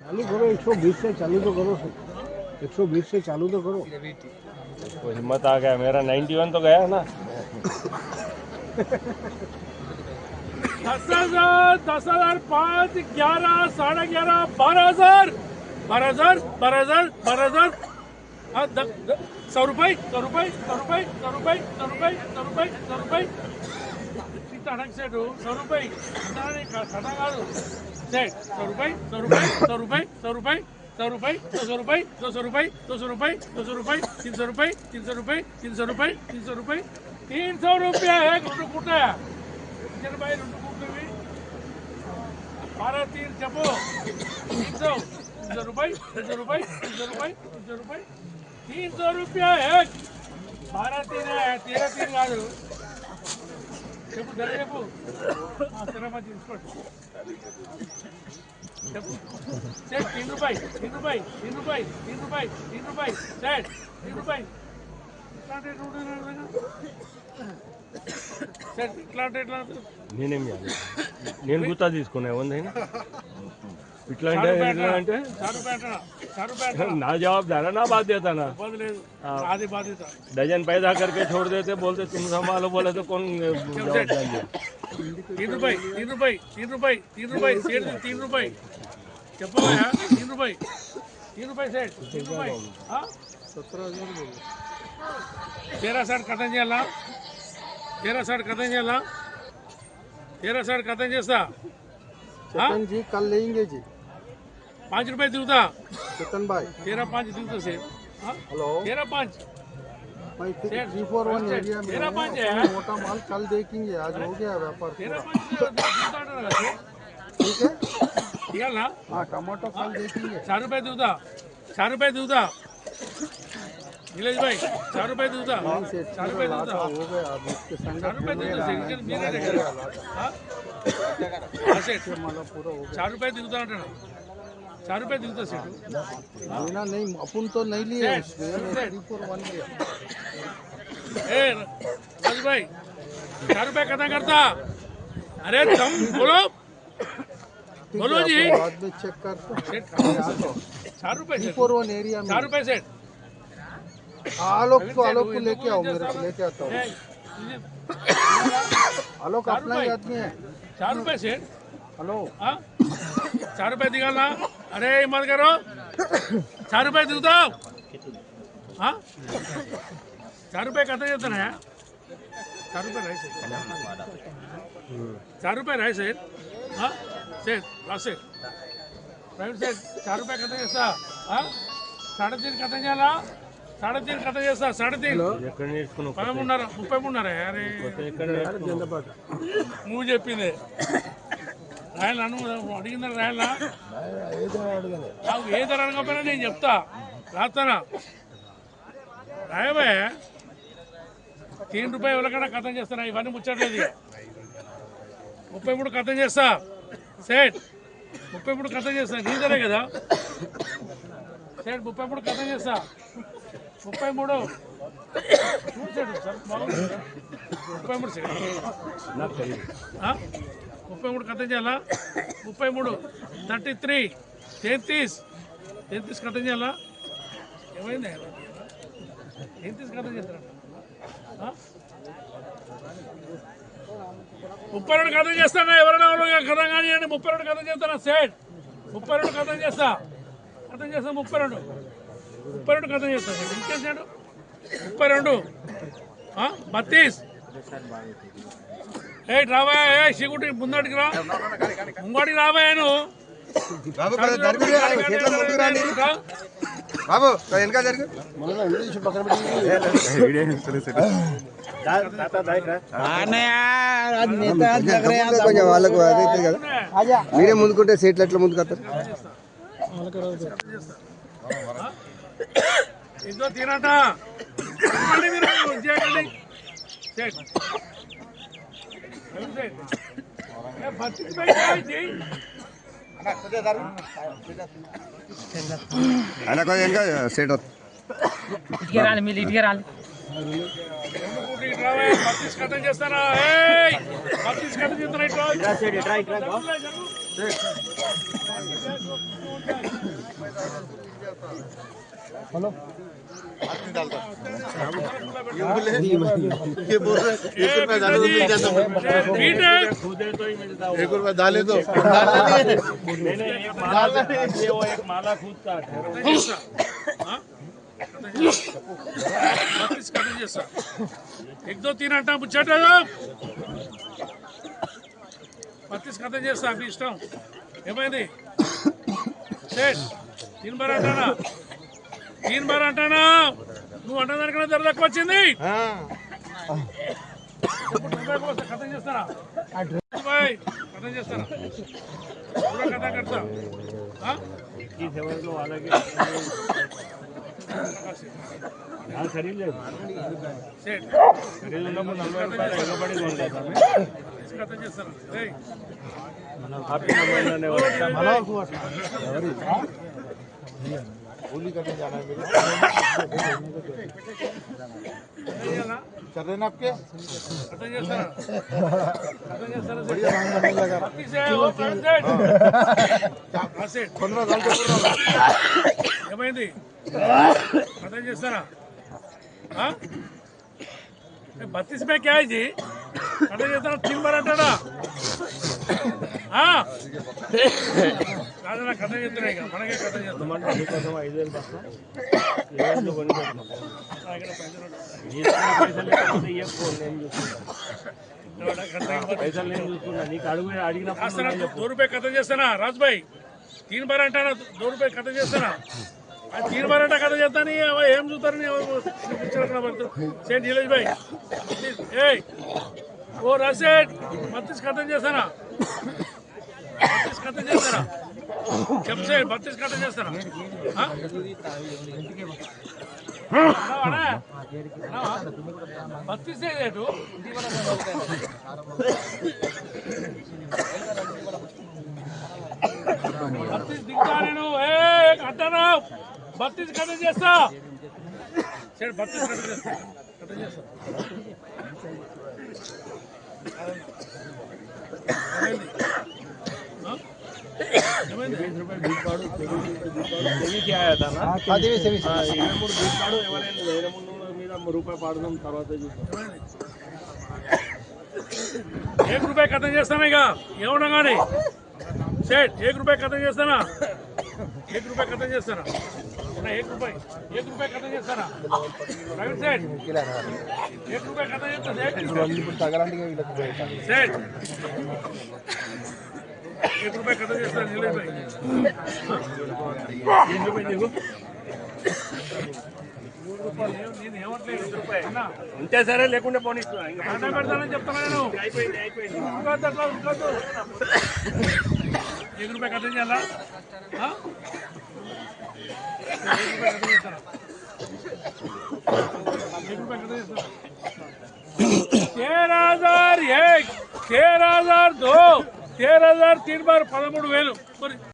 चालू करो 120 से चालू तो करो 120 से चालू तो करो। तो हिम्मत आ गया मेरा 91 तो गया ना। 10,000 10,000 5 11 11.5 12,000 12,000 12,000 12,000 100 रुपये 100 रुपये 100 रुपये 100 रुपये 100 रुपये 100 रुपये 100 रुपये अड़क सेट 100 रुपये खटा कादू सेट 100 रुपये 100 रुपये 100 रुपये 100 रुपये 100 रुपये 200 रुपये 200 रुपये 200 रुपये 200 रुपये 300 रुपये 300 रुपये 300 रुपये 300 रुपये 300 रुपये एक रुपये भाई 2 कुट्टी 12 3 चपो 300 रुपये 300 रुपये 300 रुपये 300 रुपये 300 रुपये एक 12 3 है 13 3 కాదు చెప్పు ధర చెప్పు స్థిరమా తీసుకోండి చెప్పు सेट 3 रुपये 3 रुपये 3 रुपये 3 रुपये 3 रुपये सेट 3 रुपये सेट ఇట్లా నేనేం చేయాలి నేను గుత్తా తీసుకున్నా ఉందైనా ఇట్లా అంటే ना जवाबदार ना बाध्यता था ना आधी बाध्यता डजन पैदा करके छोड़ देते बोलते तुम संभालो बोले तो कौन जवाब देंगे। 3 रुपये 3 रुपये 3 रुपये 3 रुपये सेठ 3 रुपये चप्पल है 3 रुपये 3 रुपये सेठ 3 रुपये 17,000 तेरा साठ कथन చేయాలా तेरा साठ कथन చేయాలా तेरा साठ कथन చేస్తా चेतन जी कल लेंगे जी 5 रुपये दूधा चेतन भाई तेरा 5 दूधा से हेलो तेरा 5 भाई 341 एरिया में तेरा 5 है मोटा माल कल देखेंगे आज हो गया व्यापार तेरा पूरा। 5 ठीक है दिया ना हाँ टमाटो कल देखेंगे 4 रुपये दूधा 4 रुपये दूधा नीलेश भाई 4 रुपये दूधा 4 रुपये दूधा हो गया अब इसके संग 4 रुपये दूधा से मेरे माला पूरा हो 4 रुपये दूधा अंटा 4 रुपये दूधा सेठ गया लेना नहीं अपन तो नहीं लिए उसमें 341 लिया ए राजू भाई 4 रुपये कथा करता अरे तुम बोलो बोलो जी बाद में चेक कर सेठ 4 रुपये सेठ 341 एरिया में 4 रुपये सेठ आलोक को लेके आओ मेरे को लेके आता हूँ आलोक अपना ही आदमी है 4 रुपये सेठ हेलो हाँ 4 रुपये दिखाना अरे मत करो 4 रुपये दूधा हाँ 4 रुपये कथा చేస్తానా 4 रुपये राइस 4 रुपये राइस हाँ सेठ लास्ट सेठ प्राइवेट सेठ 4 रुपये कथा చేస్తా हाँ 3.5 కథ చేయాలా 3.5 కథ చేస్తా 3.5 ఎక్కడ నేర్చుకున్నావు 33 అరే నువ్వు చెప్పింది రాయాలా నువ్వు అడిగిందని రాయాలా నాకు ఏ ధర అడగకపోయినా నేను చెప్తా రాస్తానా రాయబే 3 रुपये ఎవరికైనా కథం చేస్తానా ఇవన్నీ ముచ్చట్లేదు 33 కథం చేస్తా సేట్ 33 కథం చేస్తా నీ ధరే కదా సేట్ 33 కథం చేస్తా 33 33 సెకండ్ 33 కథం చేయాలా 33 33 33 కథం చేయాలా ఏమైంది 33 కథం చేస్తారా 32 కథం చేస్తానా ఎవరైనా కథం కానీ 32 కథం చేస్తానా సేట్ 32 కథం చేస్తా 32 కథం చేస్తా ఇంకేం చేయండు 32 32 ఏ రావా ఏ శివుడి ముందడికి రా ముంగడికి రావా నువ్వు బాబు వెనక జరిగి కొంచెం వాళ్ళకు అదైతే కదా మీరే ముందుకుంటే సీట్లు ఎట్లా ముందుకు వస్తారు ఇంకో తినట అలా కొంచెం వెనక సీట్ ఇటుకే రాలి మీరు ఇటుకే రాలి 32 కథం చేస్తారా 32 కథం చేస్తారా ₹1 डाले तो वो एक माला खुद का है 1 2 3 అంటా ముచ్చట 32 కథ చేస్తా మీ ఇష్టం ఏమైంది సేట్ 3 బార్ అంటానా 3 బార్ అంటానా నువ్వు అంటదానికన్నా ధర తక్కువ వచ్చింది కథ చేస్తారా కథ చేస్తారా కథ కడతా ఖరీదు లేదు సేట్ ఖరీదు ఉన్నప్పుడు ₹40 ఎగబడి కొంటాను కథ చేస్తారా होली करने जाना है मेरे कर रहे ना आपके కథ చేస్తారా కథ చేస్తారా बढ़िया काम करने लगा 32 है वो सेट 15 साल के पूरा ఏమైంది కథ చేస్తారా 32 में क्या है जी కథ చేస్తారా 3 बार అంటాడా కాదన్నా కథ చేస్తున్నాయి ఇక మనకే కథ చేస్తాం మీకోసం 5,000 పక్కన ఏదో కొని పెడతాం పైసలు నేను చూసుకున్నా నీకు అడిగినప్పుడు ₹2 కథ చేస్తానా రాజుభాయ్ 3 बार అంటానా ₹2 కథ చేస్తానా 3 बार అంటా కథ చేస్తాను ఏం చూస్తారని సేట్ నీలేష్ భాయ్ ఏ ఓ రాసేట్ 32 కథ చేస్తానా 32 కథ చేస్తారా చెప్సే 32 కథ చేస్తారా 32 రేటు దిగుతా నేను అంటానా 32 కథ చేస్తా సరే 32 కథ చేస్తా కథ చేస్తా आया था ना 23 పాడు ఎవరైనా వేరే ముందు మీద ₹1 పాడదాం తర్వాత చూద్దాం ₹1 కథం చేస్తాను ఇక ఏమన్నా కానీ సేట్ ₹1 కథం చేస్తానా ₹1 కథం చేస్తానా ₹1 కథం చేస్తానా ప్రైవేట్ సేట్ ₹1 కథం చేస్తా సేట్ ₹1 కథ చేస్తాను నేను ఏమట్లేదు ఉంటే సరే లేకుంటే పోనీ పెడతానని చెప్తాను నేను అయిపోయింది అట్లా ₹1 కథ చేయాలా ₹1 కథ చేస్తాను 13,001 13,002 13,003 బార్ 13,000